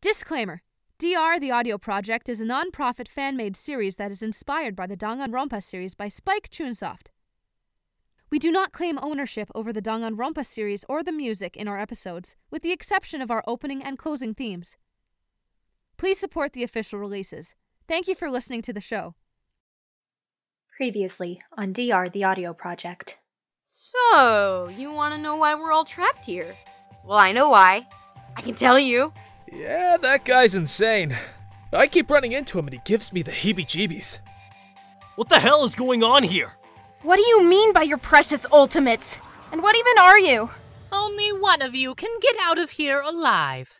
Disclaimer. DR The Audio Project is a non-profit fan-made series that is inspired by the Danganronpa series by Spike Chunsoft. We do not claim ownership over the Danganronpa series or the music in our episodes, with the exception of our opening and closing themes. Please support the official releases. Thank you for listening to the show. Previously on DR The Audio Project. So, you want to know why we're all trapped here? Well, I know why. I can tell you. Yeah, that guy's insane. I keep running into him and he gives me the heebie-jeebies. What the hell is going on here? What do you mean by your precious ultimates? And what even are you? Only one of you can get out of here alive.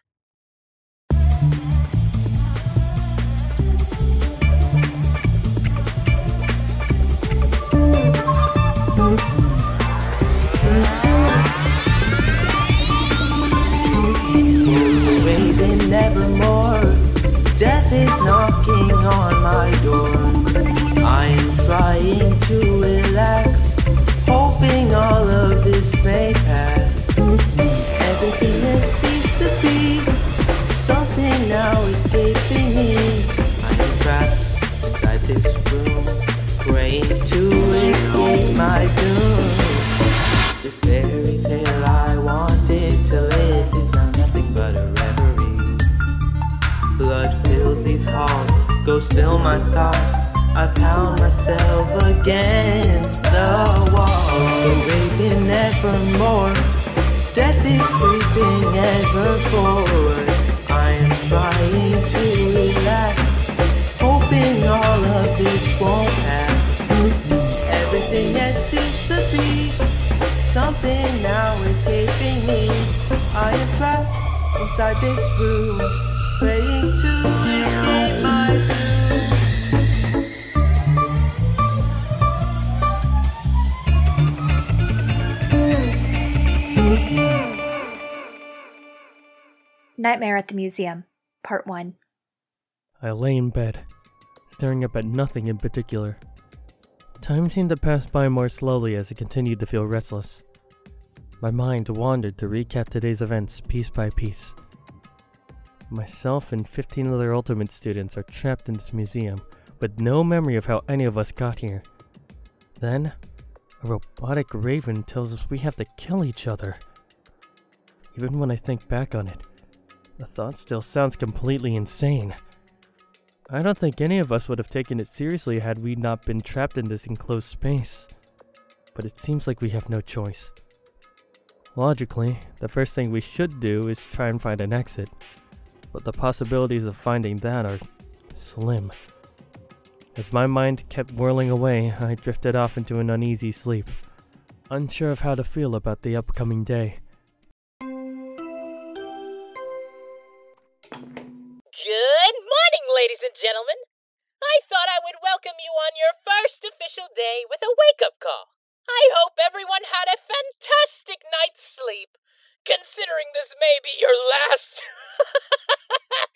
Raven Nevermore, death is knocking on my door. I am trying to relax, hoping all of this may pass. Everything that seems to be something now escaping me. I am trapped inside this room, praying to escape my doom. This fairy tale I wanted to live is now nothing but a reverie. Blood fills these halls, ghosts fill my thoughts. I pound myself against the wall. The Raven Nevermore, death is creeping ever forward. I am trying to relax, hoping all of this won't pass. Everything that seems to be something now escaping me. I am trapped inside this room, praying to escape my doom. Nightmare at the Museum, Part 1. I lay in bed, staring up at nothing in particular. Time seemed to pass by more slowly as I continued to feel restless. My mind wandered to recap today's events piece by piece. Myself and 15 other Ultimate students are trapped in this museum, with no memory of how any of us got here. Then, a robotic raven tells us we have to kill each other. Even when I think back on it, the thought still sounds completely insane. I don't think any of us would have taken it seriously had we not been trapped in this enclosed space. But it seems like we have no choice. Logically, the first thing we should do is try and find an exit. But the possibilities of finding that are slim. As my mind kept whirling away, I drifted off into an uneasy sleep, unsure of how to feel about the upcoming day. Good morning, ladies and gentlemen. I thought I would welcome you on your first official day with a wake-up call. I hope everyone had a fantastic night's sleep, considering this may be your last.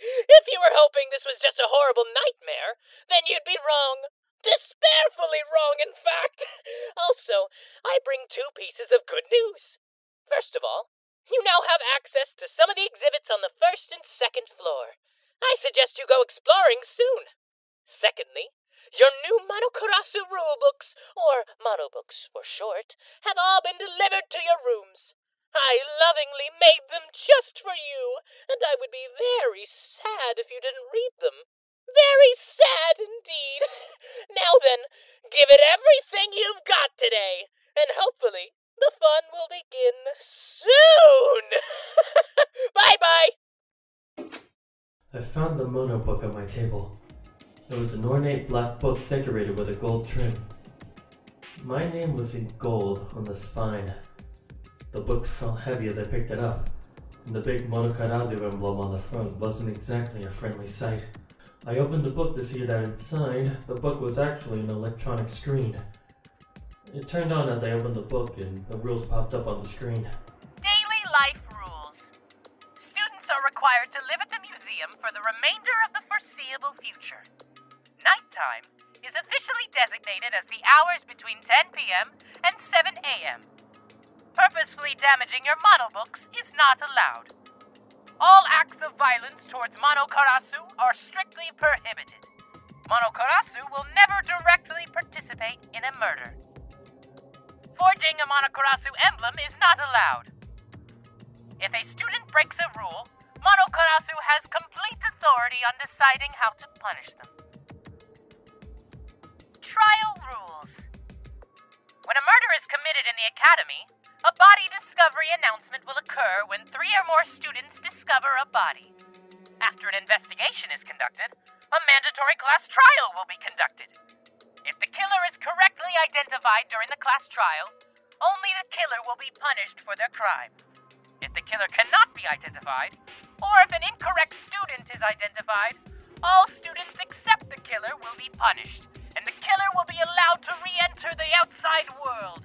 If you were hoping this was just a horrible nightmare, then you'd be wrong. Despairfully wrong, in fact. Also, I bring two pieces of good news. First of all, you now have access to some of the exhibits on the first and second floor. I suggest you go exploring soon. Secondly, your new Monokurasu rulebooks, or monobooks for short, have all been delivered to your rooms. I lovingly made them just for you, and I would be very sad if you didn't read them. Very sad indeed. Now then, give it everything you've got today, and hopefully the fun will begin soon. Bye-bye. I found the monobook on my table. It was an ornate black book decorated with a gold trim. My name was in gold on the spine. The book felt heavy as I picked it up, and the big Monokurasu emblem on the front wasn't exactly a friendly sight. I opened the book to see that inside, the book was actually an electronic screen. It turned on as I opened the book and the rules popped up on the screen. Daily life rules. Students are required to live at the museum for the remainder of the foreseeable future. Nighttime is officially designated as the hours between 10 p.m. and 7 a.m. Purposefully damaging your monobooks is not allowed. All acts of violence towards Monokarasu are strictly prohibited. Monokarasu will never directly participate in a murder. Forging a Monokarasu emblem is not allowed. If a student breaks a rule, Monokarasu has complete authority on deciding how to punish them. Trial rules. When a murder is committed in the academy, a body discovery announcement will occur when 3 or more students discover a body. After an investigation is conducted, a mandatory class trial will be conducted. If the killer is correctly identified during the class trial, only the killer will be punished for their crime. If the killer cannot be identified, or if an incorrect student is identified, all students except the killer will be punished, and the killer will be allowed to re-enter the outside world.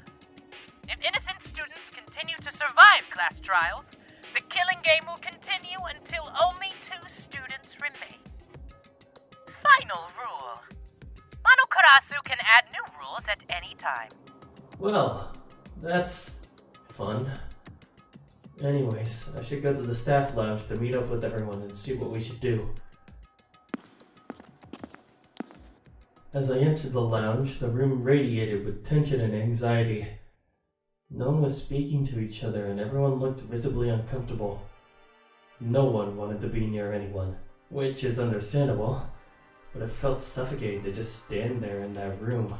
If innocent students continue to survive class trials, the killing game will continue until only 2 students remain. Final rule. Monokarasu can add new rules at any time. Well, that's fun. Anyways, I should go to the staff lounge to meet up with everyone and see what we should do. As I entered the lounge, the room radiated with tension and anxiety. No one was speaking to each other and everyone looked visibly uncomfortable. No one wanted to be near anyone, which is understandable, but it felt suffocating to just stand there in that room.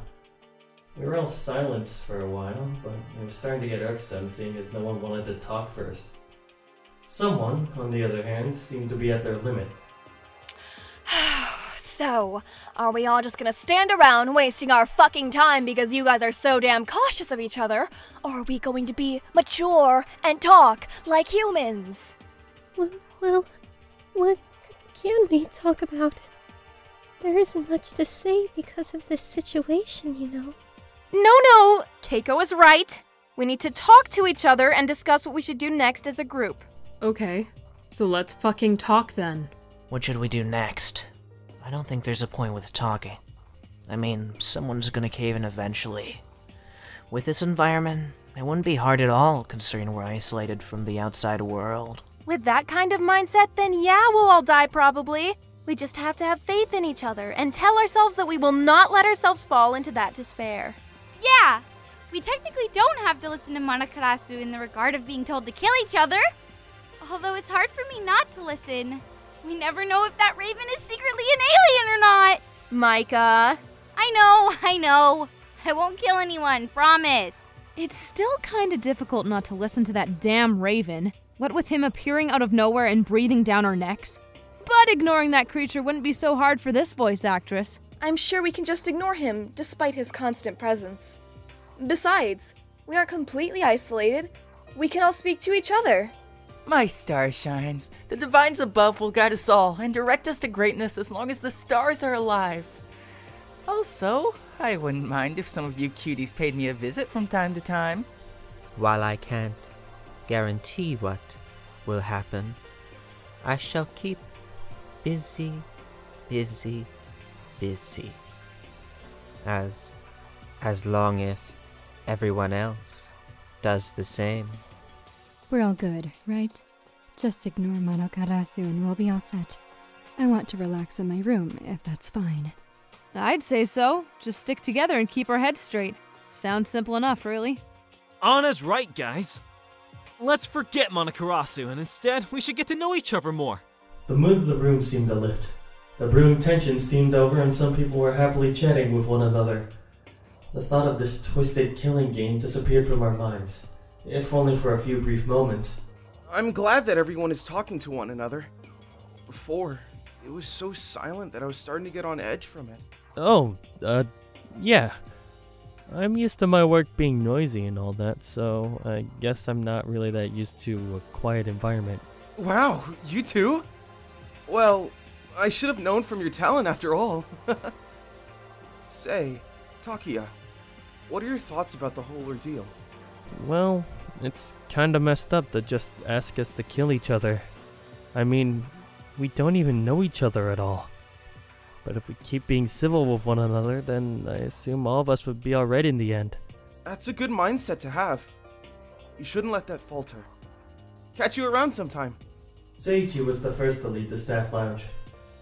We were all silent for a while, but it was starting to get irksome seeing as no one wanted to talk first. Someone, on the other hand, seemed to be at their limit. So, are we all just gonna stand around wasting our fucking time because you guys are so damn cautious of each other? Or are we going to be mature and talk like humans? Well, what can we talk about? There isn't much to say because of this situation, you know. No, Keiko is right. We need to talk to each other and discuss what we should do next as a group. Okay, so let's fucking talk then. What should we do next? I don't think there's a point with talking. I mean, someone's gonna cave in eventually. With this environment, it wouldn't be hard at all, considering we're isolated from the outside world. With that kind of mindset, then yeah, we'll all die probably. We just have to have faith in each other and tell ourselves that we will not let ourselves fall into that despair. Yeah! We technically don't have to listen to Monokarasu in the regard of being told to kill each other. Although it's hard for me not to listen. We never know if that raven is secretly an alien or not! Micah. I know. I won't kill anyone, promise. It's still kinda difficult not to listen to that damn raven, what with him appearing out of nowhere and breathing down our necks. But ignoring that creature wouldn't be so hard for this voice actress. I'm sure we can just ignore him, despite his constant presence. Besides, we aren't completely isolated. We can all speak to each other. My star shines. The divines above will guide us all and direct us to greatness as long as the stars are alive. Also, I wouldn't mind if some of you cuties paid me a visit from time to time. While I can't guarantee what will happen, I shall keep busy. As long if everyone else does the same. We're all good, right? Just ignore Monokarasu and we'll be all set. I want to relax in my room, if that's fine. I'd say so. Just stick together and keep our heads straight. Sounds simple enough, really. Anna's right, guys. Let's forget Monokarasu, and instead, we should get to know each other more. The mood of the room seemed to lift. The brewing tension steamed over and some people were happily chatting with one another. The thought of this twisted killing game disappeared from our minds, if only for a few brief moments. I'm glad that everyone is talking to one another. Before, it was so silent that I was starting to get on edge from it. Oh, yeah. I'm used to my work being noisy and all that, so I guess I'm not really that used to a quiet environment. Wow, you too? Well, I should have known from your talent after all. Say, Takuya, what are your thoughts about the whole ordeal? Well, it's kinda messed up to just ask us to kill each other. I mean, we don't even know each other at all. But if we keep being civil with one another, then I assume all of us would be alright in the end. That's a good mindset to have. You shouldn't let that falter. Catch you around sometime. Seiichi was the first to leave the staff lounge.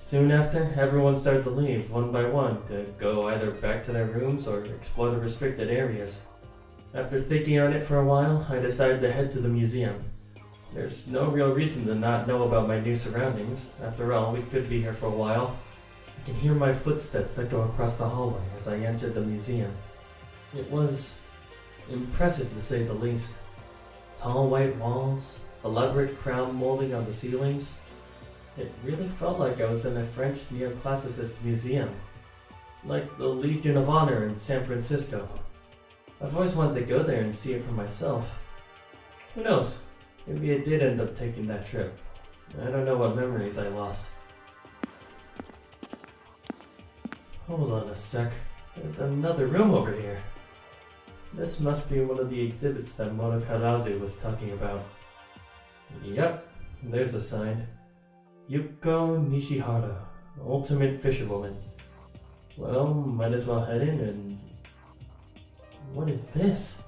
Soon after, everyone started to leave, one by one, to go either back to their rooms or explore the restricted areas. After thinking on it for a while, I decided to head to the museum. There's no real reason to not know about my new surroundings. After all, we could be here for a while. I can hear my footsteps echo across the hallway as I entered the museum. It was impressive to say the least. Tall white walls, elaborate crown molding on the ceilings. It really felt like I was in a French neoclassicist museum, like the Legion of Honor in San Francisco. I've always wanted to go there and see it for myself. Who knows, maybe I did end up taking that trip. I don't know what memories I lost. Hold on a sec, there's another room over here. This must be one of the exhibits that Monokarazu was talking about. Yep, there's a sign. Yuko Nishihara, Ultimate Fisherwoman. Well, might as well head in and... What is this?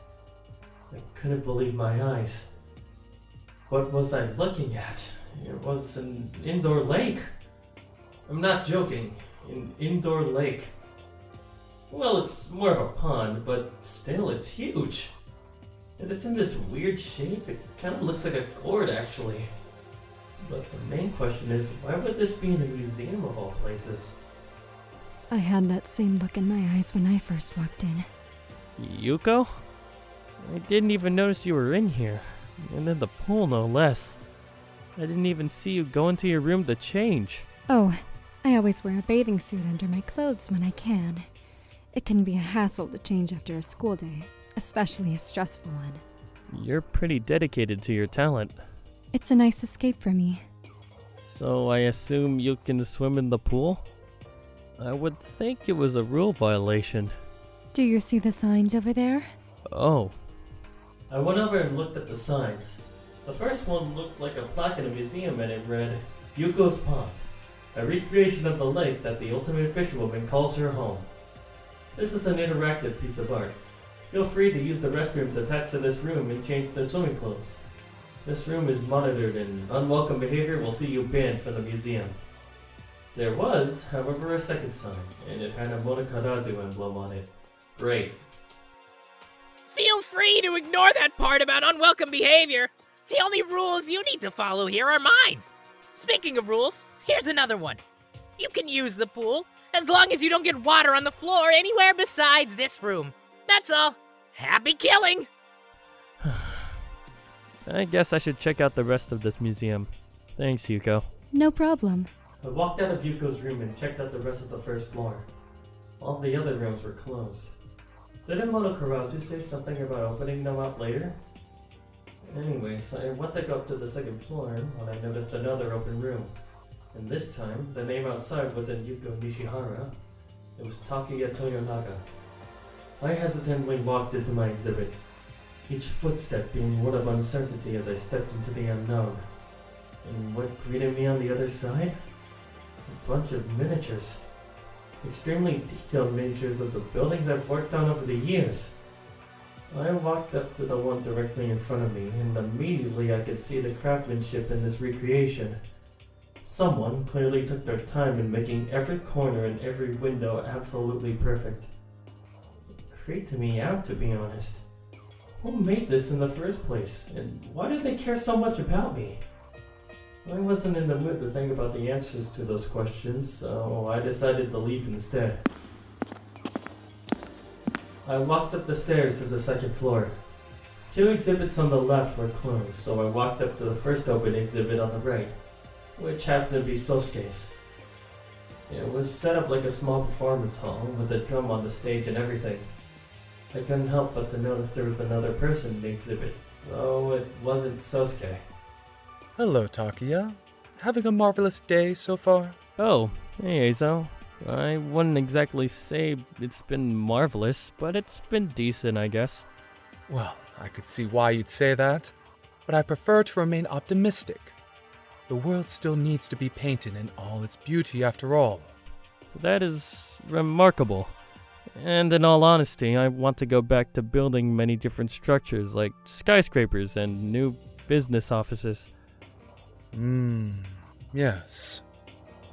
I couldn't believe my eyes. What was I looking at? It was an indoor lake. I'm not joking, an indoor lake. Well, it's more of a pond, but still, it's huge. And it's in this weird shape. It kind of looks like a gourd, actually. But the main question is, why would this be in a museum of all places? I had that same look in my eyes when I first walked in. Yuko? I didn't even notice you were in here. And in the pool, no less. I didn't even see you go into your room to change. Oh, I always wear a bathing suit under my clothes when I can. It can be a hassle to change after a school day, especially a stressful one. You're pretty dedicated to your talent. It's a nice escape for me. So I assume you can swim in the pool? I would think it was a rule violation. Do you see the signs over there? Oh. I went over and looked at the signs. The first one looked like a plaque in a museum and it read, Yuko's Pond, a recreation of the lake that the ultimate fisherwoman calls her home. This is an interactive piece of art. Feel free to use the restrooms attached to this room and change the swimming clothes. This room is monitored and unwelcome behavior will see you banned from the museum. There was, however, a second sign, and it had a Monokarazu emblem on it. Great. Feel free to ignore that part about unwelcome behavior. The only rules you need to follow here are mine. Speaking of rules, here's another one. You can use the pool, as long as you don't get water on the floor anywhere besides this room. That's all. Happy killing! I guess I should check out the rest of this museum. Thanks, Yuko. No problem. I walked out of Yuko's room and checked out the rest of the first floor. All the other rooms were closed. Didn't Monokarazu say something about opening them up later? Anyways, I went to go up to the second floor when I noticed another open room. And this time, the name outside wasn't Yuko Nishihara. It was Takuya Toyonaga. I hesitantly walked into my exhibit, each footstep being one of uncertainty as I stepped into the unknown. And what greeted me on the other side? A bunch of miniatures. Extremely detailed miniatures of the buildings I've worked on over the years. I walked up to the one directly in front of me, and immediately I could see the craftsmanship in this recreation. Someone clearly took their time in making every corner and every window absolutely perfect. It creeped me out, to be honest. Who made this in the first place, and why do they care so much about me? I wasn't in the mood to think about the answers to those questions, so I decided to leave instead. I walked up the stairs to the second floor. 2 exhibits on the left were closed, so I walked up to the first open exhibit on the right, which happened to be Sousuke's. It was set up like a small performance hall with a drum on the stage and everything. I couldn't help but to notice there was another person in the exhibit, though it wasn't Sousuke. Hello, Takuya. Having a marvelous day so far? Oh, hey Eizō. I wouldn't exactly say it's been marvelous, but it's been decent, I guess. Well, I could see why you'd say that, but I prefer to remain optimistic. The world still needs to be painted in all its beauty after all. That is remarkable. And in all honesty, I want to go back to building many different structures like skyscrapers and new business offices. Yes.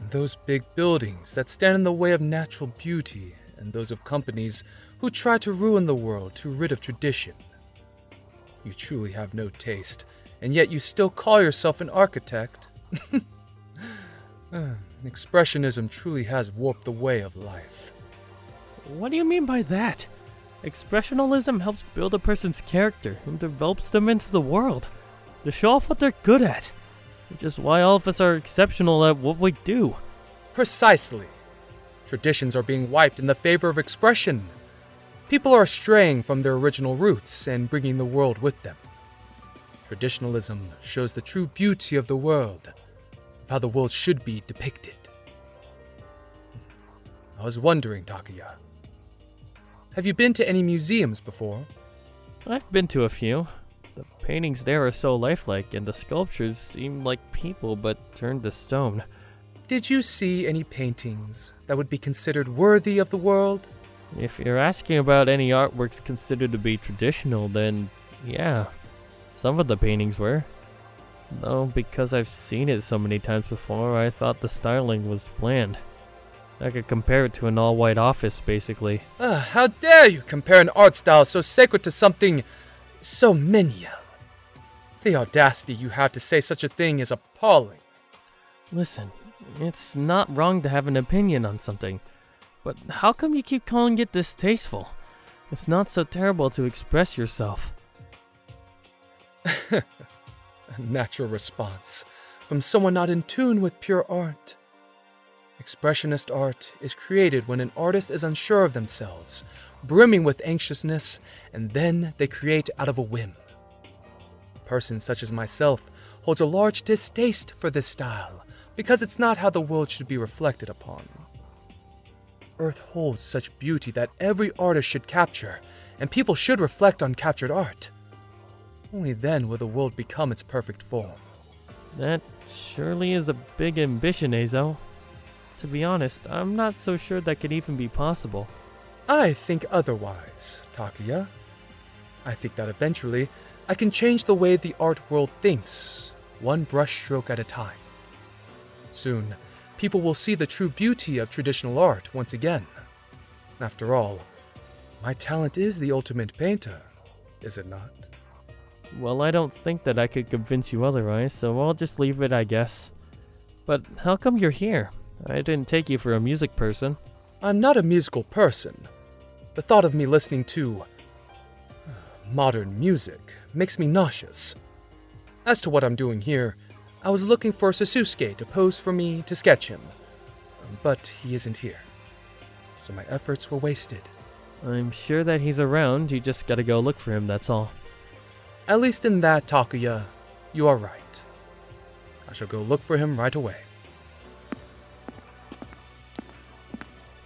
Those big buildings that stand in the way of natural beauty, and those of companies who try to ruin the world to rid of tradition. You truly have no taste, and yet you still call yourself an architect. Expressionism truly has warped the way of life. What do you mean by that? Expressionism helps build a person's character and develops them into the world, to show off what they're good at, which is why all of us are exceptional at what we do. Precisely. Traditions are being wiped in the favor of expression. People are straying from their original roots and bringing the world with them. Traditionalism shows the true beauty of the world, of how the world should be depicted. I was wondering, Takuya, have you been to any museums before? I've been to a few. The paintings there are so lifelike, and the sculptures seem like people but turned to stone. Did you see any paintings that would be considered worthy of the world? If you're asking about any artworks considered to be traditional, then yeah, some of the paintings were. Though because I've seen it so many times before, I thought the styling was bland. I could compare it to an all-white office, basically. How dare you compare an art style so sacred to something so menial? The audacity you have to say such a thing is appalling. Listen, it's not wrong to have an opinion on something, but how come you keep calling it distasteful? It's not so terrible to express yourself. A natural response from someone not in tune with pure art. Expressionist art is created when an artist is unsure of themselves, brimming with anxiousness, and then they create out of a whim. A person such as myself holds a large distaste for this style, because it's not how the world should be reflected upon. Earth holds such beauty that every artist should capture, and people should reflect on captured art. Only then will the world become its perfect form. That surely is a big ambition, Eizō. To be honest, I'm not so sure that could even be possible. I think otherwise, Takuya. I think that eventually I can change the way the art world thinks, one brushstroke at a time. Soon, people will see the true beauty of traditional art once again. After all, my talent is the ultimate painter, is it not? Well, I don't think that I could convince you otherwise, so I'll just leave it, I guess. But how come you're here? I didn't take you for a music person. I'm not a musical person. The thought of me listening to modern music makes me nauseous. As to what I'm doing here, I was looking for Sousuke to pose for me to sketch him, but he isn't here, so my efforts were wasted. I'm sure that he's around, you just gotta go look for him, that's all. At least in that, Takuya, you are right. I shall go look for him right away.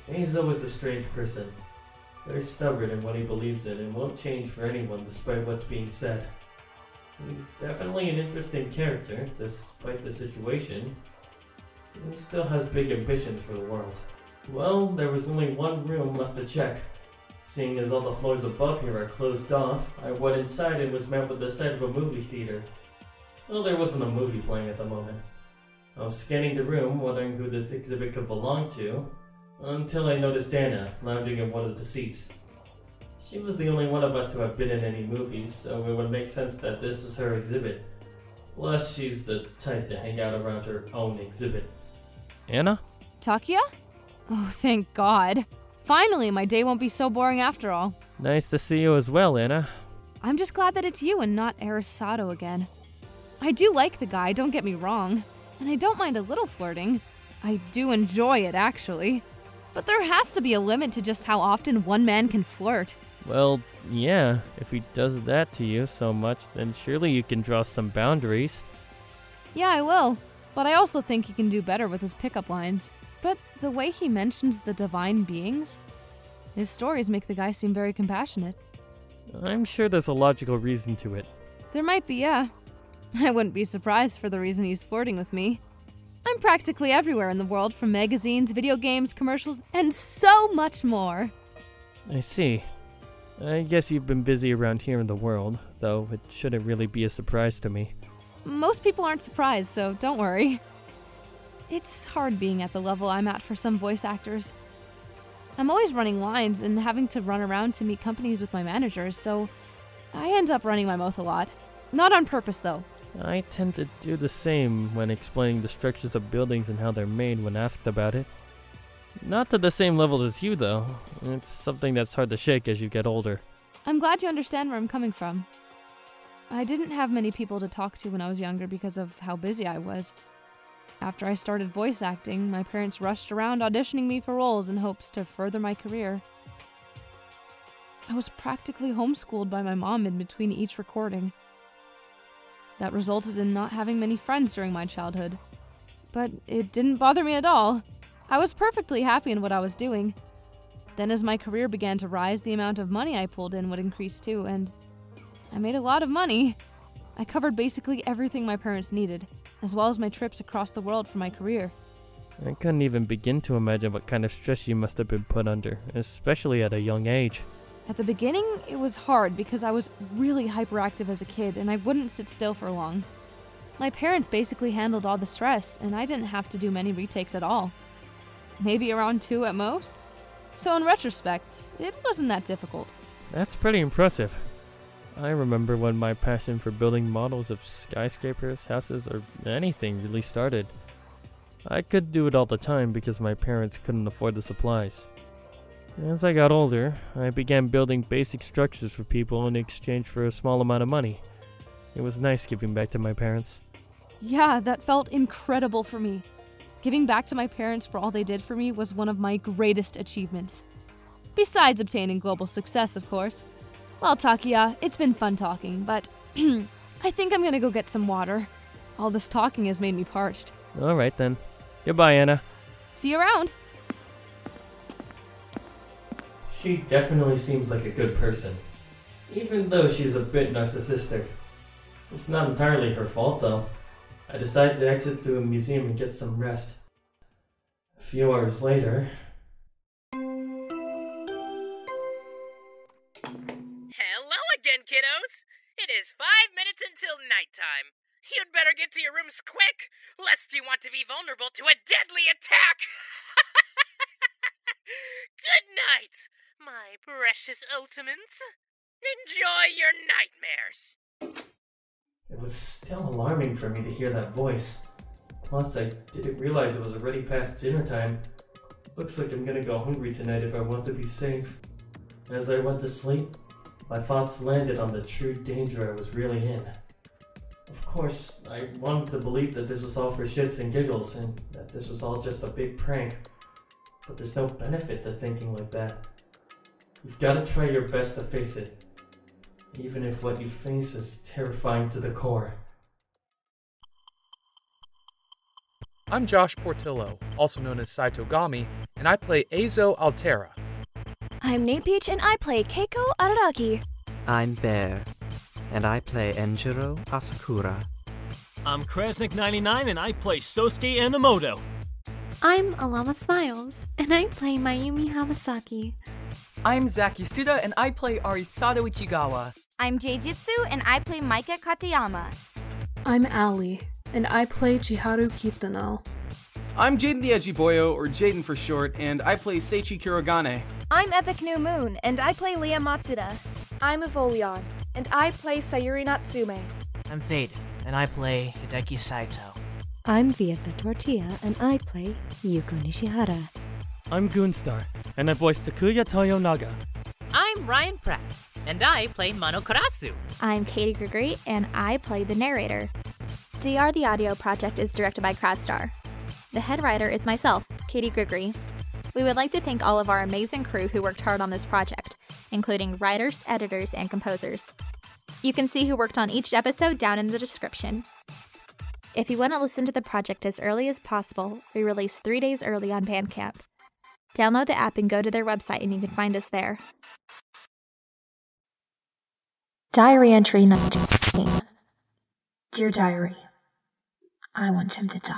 Eizō is a strange person. Very stubborn in what he believes in and won't change for anyone despite what's being said. He's definitely an interesting character, despite the situation. He still has big ambitions for the world. Well, there was only one room left to check. Seeing as all the floors above here are closed off, I went inside and was met with the sight of a movie theater. Well, there wasn't a movie playing at the moment. I was scanning the room, wondering who this exhibit could belong to, until I noticed Anna lounging in one of the seats. She was the only one of us to have been in any movies, so it would make sense that this is her exhibit. Plus, she's the type to hang out around her own exhibit. Anna? Takuya? Oh, thank God. Finally, my day won't be so boring after all. Nice to see you as well, Anna. I'm just glad that it's you and not Arisato again. I do like the guy, don't get me wrong. And I don't mind a little flirting. I do enjoy it, actually. But there has to be a limit to just how often one man can flirt. Well, yeah, if he does that to you so much, then surely you can draw some boundaries. Yeah, I will. But I also think he can do better with his pickup lines. But the way he mentions the divine beings, his stories make the guy seem very compassionate. I'm sure there's a logical reason to it. There might be, yeah. I wouldn't be surprised for the reason he's flirting with me. I'm practically everywhere in the world, from magazines, video games, commercials, and so much more. I see. I guess you've been busy around here in the world, though it shouldn't really be a surprise to me. Most people aren't surprised, so don't worry. It's hard being at the level I'm at for some voice actors. I'm always running lines and having to run around to meet companies with my managers, so I end up running my mouth a lot. Not on purpose, though. I tend to do the same when explaining the structures of buildings and how they're made when asked about it. Not to the same level as you, though. It's something that's hard to shake as you get older. I'm glad you understand where I'm coming from. I didn't have many people to talk to when I was younger because of how busy I was. After I started voice acting, my parents rushed around auditioning me for roles in hopes to further my career. I was practically homeschooled by my mom in between each recording. That resulted in not having many friends during my childhood. But it didn't bother me at all. I was perfectly happy in what I was doing. Then as my career began to rise, the amount of money I pulled in would increase too, and I made a lot of money. I covered basically everything my parents needed, as well as my trips across the world for my career. I couldn't even begin to imagine what kind of stress you must have been put under, especially at a young age. At the beginning, it was hard because I was really hyperactive as a kid and I wouldn't sit still for long. My parents basically handled all the stress, and I didn't have to do many retakes at all. Maybe around 2 at most. So in retrospect, it wasn't that difficult. That's pretty impressive. I remember when my passion for building models of skyscrapers, houses, or anything really started. I could do it all the time because my parents couldn't afford the supplies. As I got older, I began building basic structures for people in exchange for a small amount of money. It was nice giving back to my parents. Yeah, that felt incredible for me. Giving back to my parents for all they did for me was one of my greatest achievements. Besides obtaining global success, of course. Well, Takuya, it's been fun talking, but I think I'm gonna go get some water. All this talking has made me parched. Alright then. Goodbye, Anna. See you around. She definitely seems like a good person, even though she's a bit narcissistic. It's not entirely her fault, though. I decided to exit to a museum and get some rest. A few hours later... Hello again, kiddos! It is 5 minutes until nighttime. You'd better get to your rooms quick, lest you want to be vulnerable to a deadly attack! Good night, my precious ultimates. Enjoy your nightmares! It was still alarming for me to hear that voice. Plus, I didn't realize it was already past dinner time. Looks like I'm gonna go hungry tonight if I want to be safe. As I went to sleep, my thoughts landed on the true danger I was really in. Of course, I wanted to believe that this was all for shits and giggles, and that this was all just a big prank. But there's no benefit to thinking like that. You've gotta try your best to face it. Even if what you face is terrifying to the core. I'm Josh Portillo, also known as Saitogami, and I play Eizō Altera. I'm Natepeach and I play Keiko Araragi. I'm Bear, and I play Enjiro Asakura. I'm Krazztar99 and I play Sousuke Enomoto. I'm AllamaSmiles, and I play Mayumi Hamasaki. I'm Zach Yasuda, and I play Arisato Ichigawa. I'm JayJitsu, and I play Maika Katayama. I'm Ali, and I play Chiharu Kitano. I'm Jaden the Edgy Boyo, or Jaden for short, and I play Seichi Kurogane. I'm Epic New Moon, and I play Lia Matsuda. I'm Evolion, and I play Sayuri Natsume. I'm Fade, and I play Hideki Saito. I'm Via the Tortilla, and I play Yuko Nishihara. I'm Goonstar, and I voice Takuya Toyonaga. I'm Ryan Pratt, and I play Monokurasu. I'm Katie Gregory, and I play the narrator. DR the Audio Project is directed by Krazztar. The head writer is myself, Katie Gregory. We would like to thank all of our amazing crew who worked hard on this project, including writers, editors, and composers. You can see who worked on each episode down in the description. If you want to listen to the project as early as possible, we release 3 days early on Bandcamp. Download the app and go to their website and you can find us there. Diary entry 19. Dear Diary, I want him to die.